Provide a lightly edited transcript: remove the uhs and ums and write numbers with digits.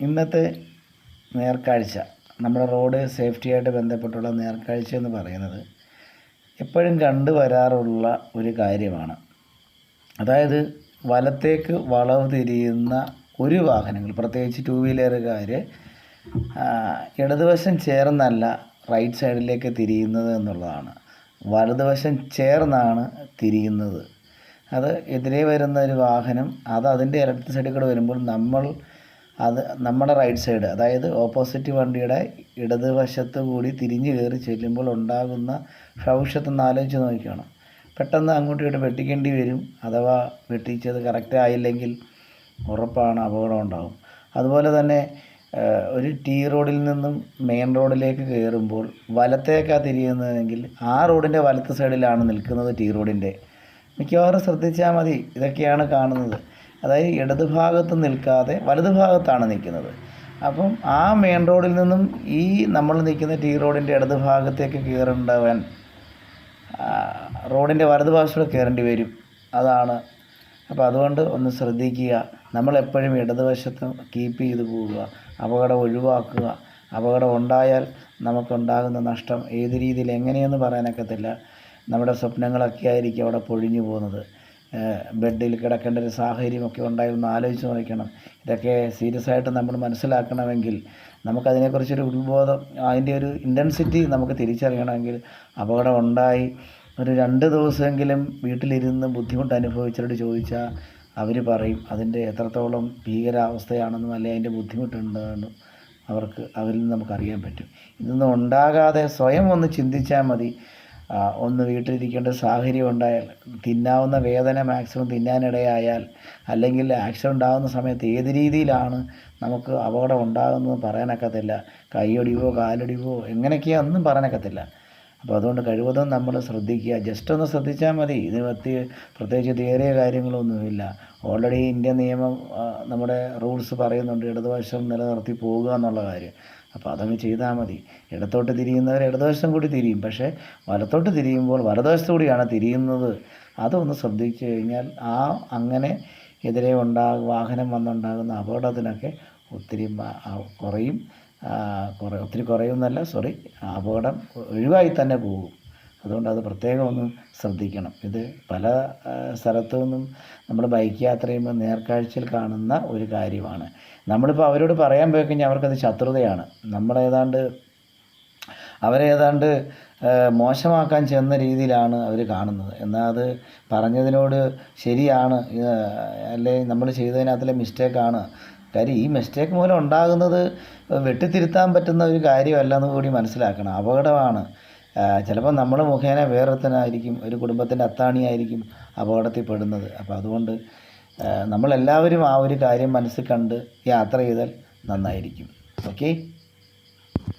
ഇന്നത്തെ നേർക്കാഴ്ച നമ്മുടെ റോഡ് സേഫ്റ്റിയായിട്ട് ബന്ധപ്പെട്ടുള്ള നേർക്കാഴ്ച എന്ന് പറയുന്നത് എപ്പോഴും കണ്ടുവരാറുള്ള ഒരു കാര്യമാണ്. അതായത് വലത്തേക്ക് വളവ് തിരിയുന്ന ഒരു വാഹനങ്ങൾ, പ്രത്യേകിച്ച് ടൂ വീലറുകാർ ഇടതുവശം ചേർന്നല്ല റൈറ്റ് സൈഡിലേക്ക് തിരിയുന്നത് എന്നുള്ളതാണ്. വലതുവശം ചേർന്നാണ് തിരിയുന്നത്. അത് എതിരെ വരുന്ന ഒരു വാഹനം അതിൻ്റെ ഇടത്ത് സൈഡിൽ കൂടെ വരുമ്പോൾ നമ്മുടെ റൈറ്റ് സൈഡ്, അതായത് ഓപ്പോസിറ്റ് വണ്ടിയുടെ ഇടതുവശത്ത് കൂടി തിരിഞ്ഞു കയറി ചെല്ലുമ്പോൾ ഉണ്ടാകുന്ന ഭവിഷ്യത്തൊന്ന് ആലോചിച്ച് നോക്കണം. പെട്ടെന്ന് അങ്ങോട്ടും ഇങ്ങോട്ട് വെട്ടിക്കേണ്ടി വരും. അഥവാ വെട്ടിച്ചത് കറക്റ്റ് ആയില്ലെങ്കിൽ ഉറപ്പാണ് അപകടം ഉണ്ടാകും. അതുപോലെ തന്നെ ഒരു ടീ റോഡിൽ നിന്നും മെയിൻ റോഡിലേക്ക് കയറുമ്പോൾ വലത്തേക്കാണ് തിരിയുന്നതെങ്കിൽ ആ റോഡിൻ്റെ വലത്ത് സൈഡിലാണ് നിൽക്കുന്നത് ടീ റോഡിൻ്റെ. മിക്കവാറും ശ്രദ്ധിച്ചാൽ മതി, ഇതൊക്കെയാണ് കാണുന്നത്. അതായത് ഇടത് ഭാഗത്ത് നിൽക്കാതെ വലത് ഭാഗത്താണ് നിൽക്കുന്നത്. അപ്പം ആ മെയിൻ റോഡിൽ നിന്നും ഈ നമ്മൾ നിൽക്കുന്ന ടീ റോഡിൻ്റെ ഇടത് ഭാഗത്തേക്ക് കയറേണ്ടവൻ റോഡിൻ്റെ വലത് ഭാഗത്തൂടെ കയറേണ്ടി വരും. അതാണ്. അപ്പോൾ അതുകൊണ്ട് ഒന്ന് ശ്രദ്ധിക്കുക. നമ്മളെപ്പോഴും ഇടതുവശത്ത് കീപ്പ് ചെയ്ത് പോവുക, അപകടം ഒഴിവാക്കുക. അപകടം ഉണ്ടായാൽ നമുക്കുണ്ടാകുന്ന നഷ്ടം ഏത് രീതിയിൽ എങ്ങനെയെന്ന് പറയാനൊക്കത്തില്ല. നമ്മുടെ സ്വപ്നങ്ങളൊക്കെ ആയിരിക്കും അവിടെ പൊഴിഞ്ഞു പോകുന്നത്. ബെഡിൽ കിടക്കേണ്ട ഒരു സാഹചര്യമൊക്കെ ഉണ്ടായിരുന്നു. ആലോചിച്ച് നോക്കണം. ഇതൊക്കെ സീരിയസ് ആയിട്ട് നമ്മൾ മനസ്സിലാക്കണമെങ്കിൽ നമുക്കതിനെക്കുറിച്ചൊരു ഉത്ബോധം, അതിൻ്റെ ഒരു ഇൻറ്റൻസിറ്റി നമുക്ക് തിരിച്ചറിയണമെങ്കിൽ അപകടം ഉണ്ടായി ഒരു 2 ദിവസമെങ്കിലും വീട്ടിലിരുന്ന് ബുദ്ധിമുട്ട് അനുഭവിച്ചവരോട് ചോദിച്ചാൽ അവർ പറയും അതിൻ്റെ എത്രത്തോളം ഭീകരാവസ്ഥയാണെന്നും അല്ലെങ്കിൽ അതിൻ്റെ ബുദ്ധിമുട്ടുണ്ടെന്നും അവരിൽ നിന്ന് നമുക്കറിയാൻ പറ്റും. ഇതൊന്നും ഉണ്ടാകാതെ സ്വയം ഒന്ന് ചിന്തിച്ചാൽ മതി. ഒന്ന് വീട്ടിലിരിക്കേണ്ട സാഹചര്യം ഉണ്ടായാൽ, തിന്നാവുന്ന വേദന മാക്സിമം തിന്നാനിടയായാൽ, അല്ലെങ്കിൽ ആക്സിഡൻ്റ് ഉണ്ടാകുന്ന സമയത്ത് ഏത് രീതിയിലാണ് നമുക്ക് അപകടം ഉണ്ടാകുന്നതെന്ന് പറയാനൊക്കത്തില്ല. കൈയൊടിവോ കാലൊടിവോ എങ്ങനെയൊക്കെയാണെന്നും പറയാനൊക്കത്തില്ല. അപ്പോൾ അതുകൊണ്ട് കഴിവതും നമ്മൾ ശ്രദ്ധിക്കുക. ജസ്റ്റ് ഒന്ന് ശ്രദ്ധിച്ചാൽ മതി. ഇതിന് പ്രത്യേകിച്ച് തിയറിയ കാര്യങ്ങളൊന്നുമില്ല. ഓൾറെഡി ഇന്ത്യൻ നിയമം നമ്മുടെ റൂൾസ് പറയുന്നുണ്ട് ഇടതുവശം നിലനിർത്തി പോവുക എന്നുള്ള കാര്യം. അപ്പോൾ അതങ്ങ് ചെയ്താൽ മതി. ഇടത്തോട്ട് തിരിയുന്നവർ ഇടതുവശം കൂടി തിരിയും, പക്ഷേ വലത്തോട്ട് തിരിയുമ്പോൾ വലതുവശത്തു കൂടിയാണ് തിരിയുന്നത്. അതൊന്ന് ശ്രദ്ധിച്ചു കഴിഞ്ഞാൽ അങ്ങനെ എതിരെ വാഹനം വന്നുണ്ടാകുന്ന അപകടത്തിനൊക്കെ ഒത്തിരി കുറയും. ഒത്തിരി കുറയുമെന്നല്ല, അപകടം ഒഴിവായി തന്നെ പോകും. അതുകൊണ്ട് അത് പ്രത്യേകം ഒന്ന് ശ്രദ്ധിക്കണം. ഇത് പല സ്ഥലത്തു നിന്നും നമ്മൾ ബൈക്ക് യാത്ര ചെയ്യുമ്പോൾ നേർക്കാഴ്ചയിൽ കാണുന്ന ഒരു കാര്യമാണ്. നമ്മളിപ്പോൾ അവരോട് പറയാൻ പോയി കഴിഞ്ഞാൽ അവർക്കത് ശത്രുതയാണ്. അവരേതാണ്ട് മോശമാക്കാൻ ചെന്ന രീതിയിലാണ് അവർ കാണുന്നത്. എന്നാൽ അത് പറഞ്ഞതിനോട് ശരിയാണ്, അല്ലെങ്കിൽ നമ്മൾ ചെയ്തതിനകത്തിലെ മിസ്റ്റേക്കാണ്. കാര്യം ഈ മിസ്റ്റേക്ക് മൂലം ഉണ്ടാകുന്നത് വെട്ടിത്തിരുത്താൻ പറ്റുന്ന ഒരു കാര്യമല്ലെന്ന് കൂടി മനസ്സിലാക്കണം. അപകടമാണ്. ചിലപ്പോൾ നമ്മൾ മുഖേന വേറൊരുത്തനായിരിക്കും, ഒരു കുടുംബത്തിൻ്റെ അത്താണിയായിരിക്കും അപകടത്തിൽ പെടുന്നത്. അപ്പോൾ അതുകൊണ്ട് നമ്മളെല്ലാവരും ആ ഒരു കാര്യം മനസ്സിൽ കണ്ട് യാത്ര ചെയ്താൽ നന്നായിരിക്കും. ഓക്കെ.